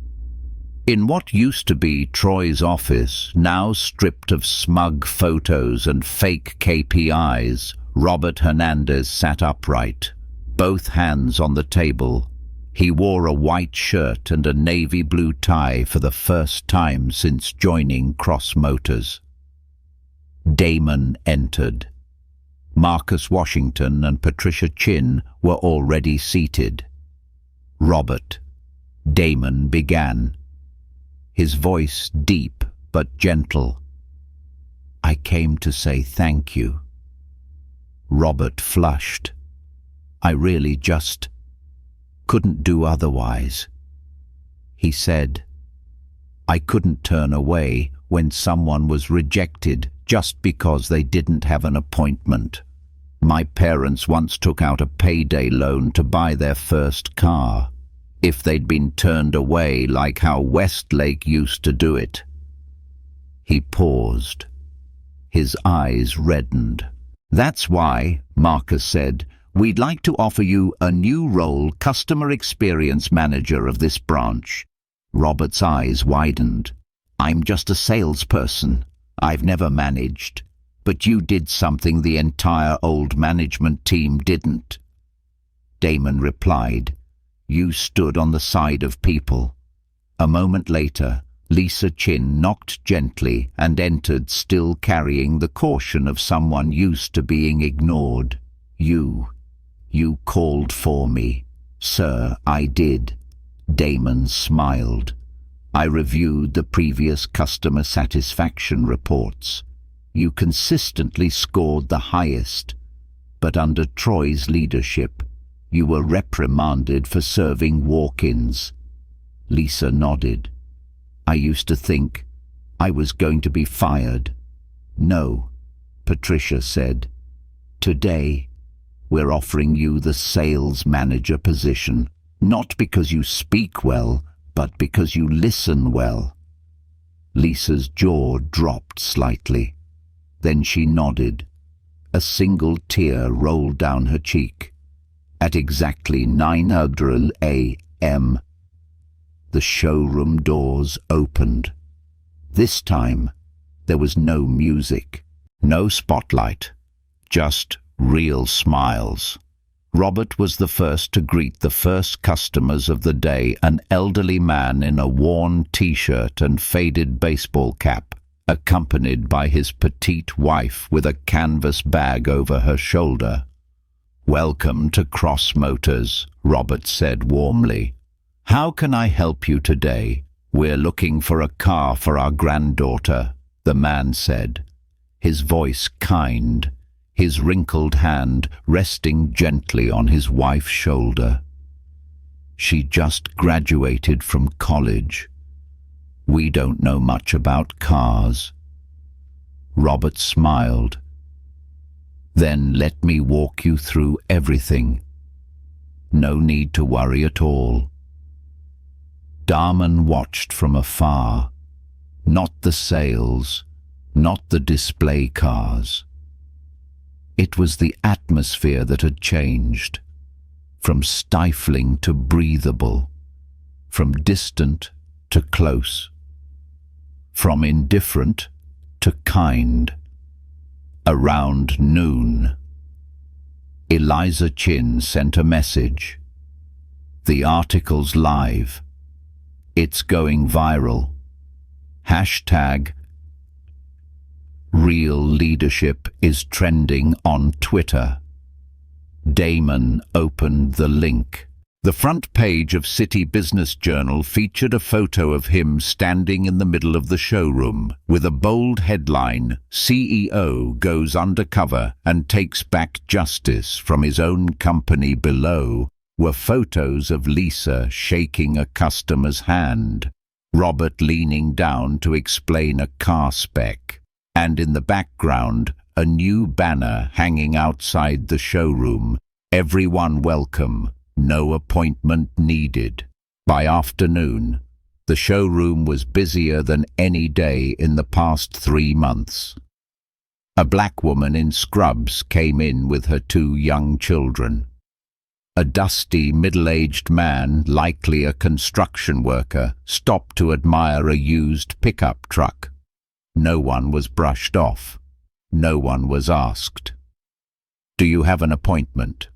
Speaker 1: In what used to be Troy's office, now stripped of smug photos and fake KPIs, Robert Hernandez sat upright, both hands on the table. He wore a white shirt and a navy blue tie for the first time since joining Cross Motors. Damon entered. Marcus Washington and Patricia Chin were already seated. "Robert," Damon began, his voice deep but gentle. "I came to say thank you." Robert flushed. "I really just couldn't do otherwise," he said. "I couldn't turn away when someone was rejected just because they didn't have an appointment. My parents once took out a payday loan to buy their first car. If they'd been turned away like how Westlake used to do it." He paused. His eyes reddened. "That's why," Marcus said, "we'd like to offer you a new role, Customer Experience Manager of this branch." Robert's eyes widened. "I'm just a salesperson. I've never managed. But you did something the entire old management team didn't." Damon replied, "You stood on the side of people." A moment later, Lisa Chin knocked gently and entered, still carrying the caution of someone used to being ignored. You called for me." "Sir, I did." Damon smiled. "I reviewed the previous customer satisfaction reports. You consistently scored the highest, but under Troy's leadership, you were reprimanded for serving walk-ins." Lisa nodded. "I used to think I was going to be fired." "No," Patricia said. "Today, we're offering you the sales manager position, not because you speak well, but because you listen well." Lisa's jaw dropped slightly. Then she nodded. A single tear rolled down her cheek. At exactly 9:00 a.m., the showroom doors opened. This time, there was no music, no spotlight, just real smiles. Robert was the first to greet the first customers of the day, an elderly man in a worn t-shirt and faded baseball cap, accompanied by his petite wife with a canvas bag over her shoulder. "Welcome to Cross Motors," Robert said warmly. "How can I help you today?" "We're looking for a car for our granddaughter," the man said, his voice kind, his wrinkled hand resting gently on his wife's shoulder. "She just graduated from college. We don't know much about cars." Robert smiled. "Then let me walk you through everything. No need to worry at all." Darman watched from afar. Not the sales, not the display cars. It was the atmosphere that had changed, from stifling to breathable, from distant to close, from indifferent to kind. Around noon, Eliza Chin sent a message. "The article's live. It's going viral. Hashtag Real Leadership is trending on Twitter." Damon opened the link. The front page of City Business Journal featured a photo of him standing in the middle of the showroom with a bold headline, "CEO goes undercover and takes back justice from his own company." Below were photos of Lisa shaking a customer's hand, Robert leaning down to explain a car spec, and in the background a new banner hanging outside the showroom, "Everyone welcome. No appointment needed." By afternoon, the showroom was busier than any day in the past 3 months. A black woman in scrubs came in with her 2 young children. A dusty, middle-aged man, likely a construction worker, stopped to admire a used pickup truck. No one was brushed off. No one was asked, "Do you have an appointment?"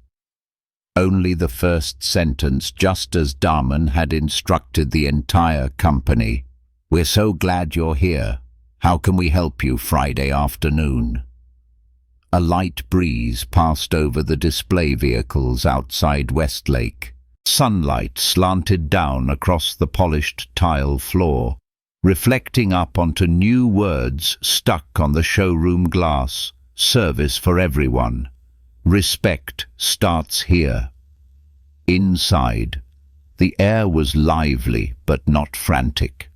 Speaker 1: Only the first sentence, just as Darman had instructed the entire company. "We're so glad you're here. How can we help you Friday afternoon?" A light breeze passed over the display vehicles outside Westlake. Sunlight slanted down across the polished tile floor, reflecting up onto new words stuck on the showroom glass. "Service for everyone. Respect starts here." Inside, the air was lively but not frantic.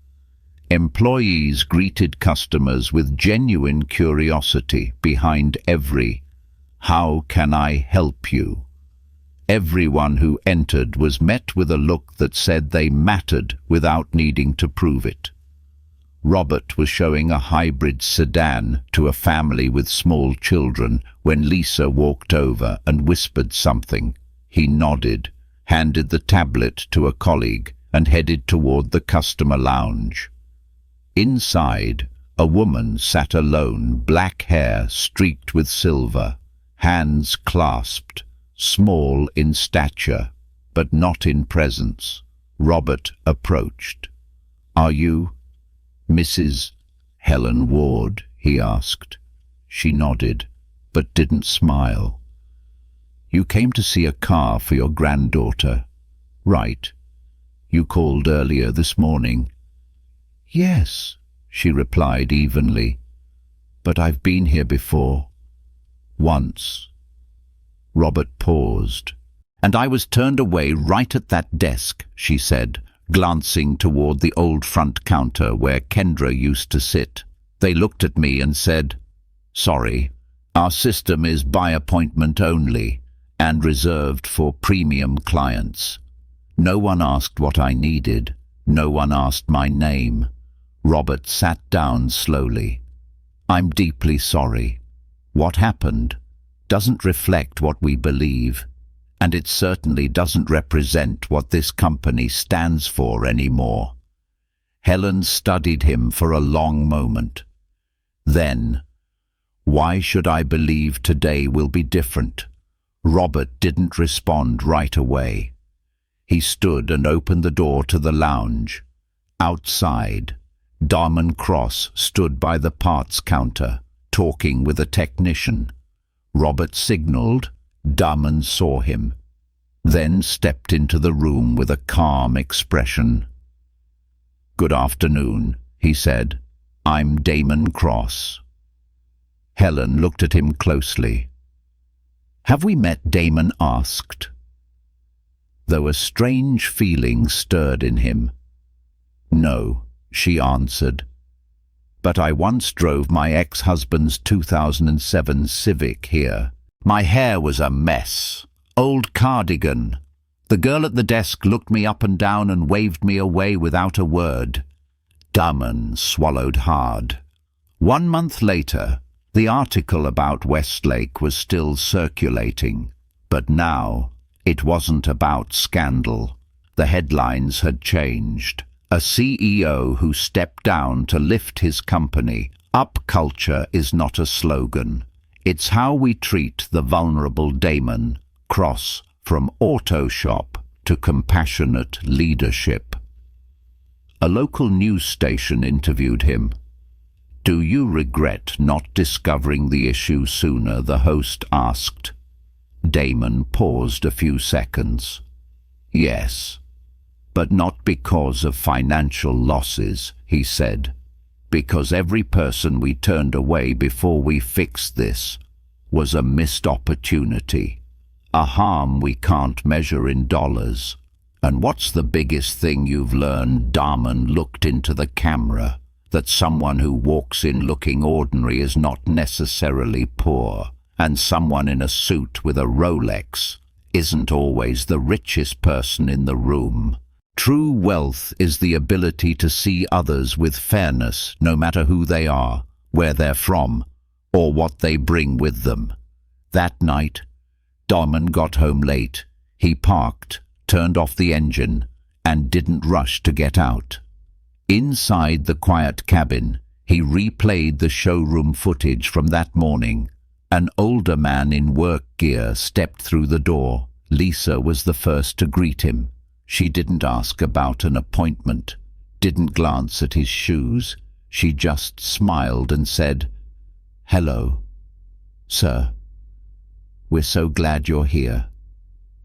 Speaker 1: Employees greeted customers with genuine curiosity behind every "How can I help you?" Everyone who entered was met with a look that said they mattered without needing to prove it. Robert was showing a hybrid sedan to a family with small children when Lisa walked over and whispered something. He nodded, handed the tablet to a colleague, and headed toward the customer lounge. Inside, a woman sat alone, black hair streaked with silver, hands clasped, small in stature, but not in presence. Robert approached. "Are you Mrs. Helen Ward, he asked. She nodded, but didn't smile. You came to see a car for your granddaughter, right? You called earlier this morning. Yes, she replied evenly. But I've been here before. Once. Robert paused. And I was turned away right at that desk, she said, glancing toward the old front counter where Kendra used to sit. They looked at me and said, Sorry, our system is by appointment only and reserved for premium clients. No one asked what I needed. No one asked my name. Robert sat down slowly. I'm deeply sorry. What happened doesn't reflect what we believe, and it certainly doesn't represent what this company stands for anymore. Helen studied him for a long moment. Then, why should I believe today will be different? Robert didn't respond right away. He stood and opened the door to the lounge. Outside, Darman Cross stood by the parts counter, talking with a technician. Robert signaled. Darman saw him, then stepped into the room with a calm expression. Good afternoon, he said. I'm Damon Cross. Helen looked at him closely. Have we met? Damon asked, though a strange feeling stirred in him. No, she answered. But I once drove my ex-husband's 2007 Civic here. My hair was a mess. Old cardigan. The girl at the desk looked me up and down and waved me away without a word. Damon swallowed hard. 1 month later, the article about Westlake was still circulating. But now, it wasn't about scandal. The headlines had changed. A CEO who stepped down to lift his company. Up culture is not a slogan. It's how we treat the vulnerable Damon Cross, from auto shop to compassionate leadership. A local news station interviewed him. Do you regret not discovering the issue sooner? The host asked. Damon paused a few seconds. Yes, but not because of financial losses, he said. Because every person we turned away before we fixed this was a missed opportunity, a harm we can't measure in dollars. And what's the biggest thing you've learned? Darman looked into the camera. That someone who walks in looking ordinary is not necessarily poor, and someone in a suit with a Rolex isn't always the richest person in the room. True wealth is the ability to see others with fairness, no matter who they are, where they're from, or what they bring with them. That night, Darman got home late. He parked, turned off the engine, and didn't rush to get out. Inside the quiet cabin, he replayed the showroom footage from that morning. An older man in work gear stepped through the door. Lisa was the first to greet him. She didn't ask about an appointment, didn't glance at his shoes. She just smiled and said, Hello, sir. We're so glad you're here.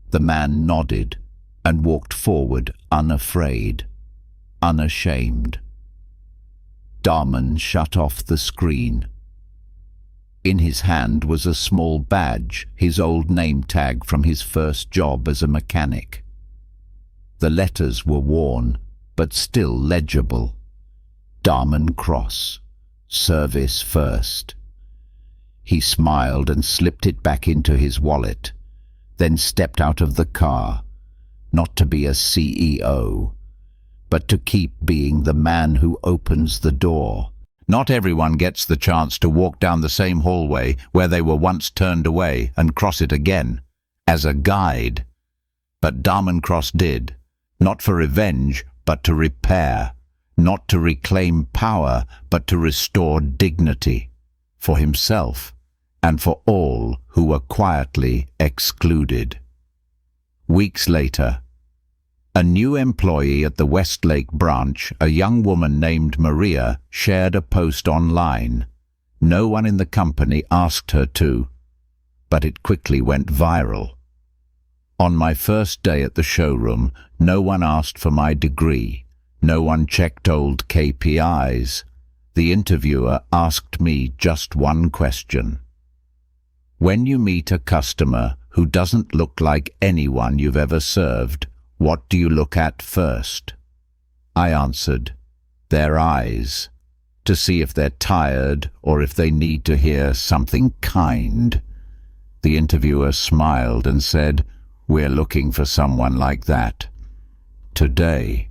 Speaker 1: The man nodded and walked forward, unafraid, unashamed. Darman shut off the screen. In his hand was a small badge, his old name tag from his first job as a mechanic. The letters were worn, but still legible. Darman Cross, service first. He smiled and slipped it back into his wallet, then stepped out of the car, not to be a CEO, but to keep being the man who opens the door. Not everyone gets the chance to walk down the same hallway where they were once turned away and cross it again, as a guide. But Darman Cross did, not for revenge, but to repair, not to reclaim power, but to restore dignity, for himself and for all who were quietly excluded. Weeks later, A new employee at the Westlake branch, a young woman named Maria, shared a post online. No one in the company asked her to, but it quickly went viral. On my first day at the showroom, no one asked for my degree. No one checked old KPIs. The interviewer asked me just one question. When you meet a customer who doesn't look like anyone you've ever served, what do you look at first? I answered, their eyes, to see if they're tired or if they need to hear something kind. The interviewer smiled and said, we're looking for someone like that. Today,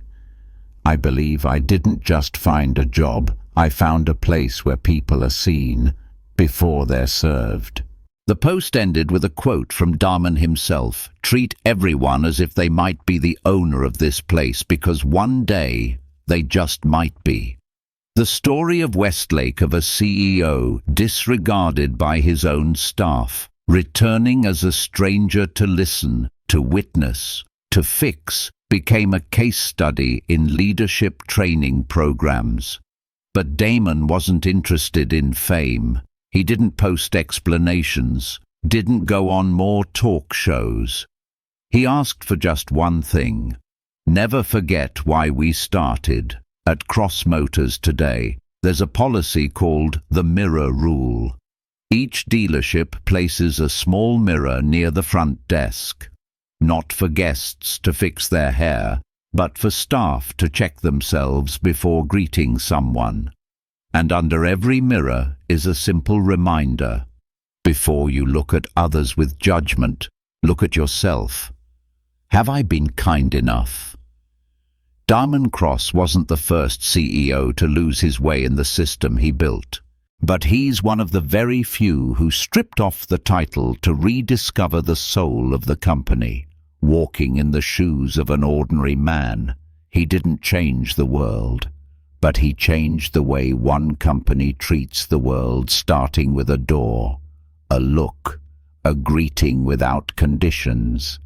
Speaker 1: I believe I didn't just find a job, I found a place where people are seen before they're served. The post ended with a quote from Daman himself, treat everyone as if they might be the owner of this place because one day they just might be. The story of Westlake, of a CEO disregarded by his own staff, returning as a stranger to listen, to witness, to fix, became a case study in leadership training programs. But Damon wasn't interested in fame. He didn't post explanations, didn't go on more talk shows. He asked for just one thing. Never forget why we started. At Cross Motors today, there's a policy called the mirror rule. Each dealership places a small mirror near the front desk. Not for guests to fix their hair, but for staff to check themselves before greeting someone. And under every mirror is a simple reminder. Before you look at others with judgment, look at yourself. Have I been kind enough? Darman Cross wasn't the first CEO to lose his way in the system he built. But he's one of the very few who stripped off the title to rediscover the soul of the company. Walking in the shoes of an ordinary man, he didn't change the world. But he changed the way one company treats the world, starting with a door, a look, a greeting without conditions.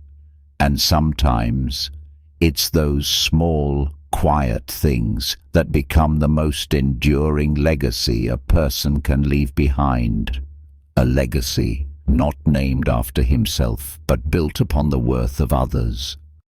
Speaker 1: And sometimes it's those small, quiet things that become the most enduring legacy a person can leave behind. A legacy not named after himself, but built upon the worth of others.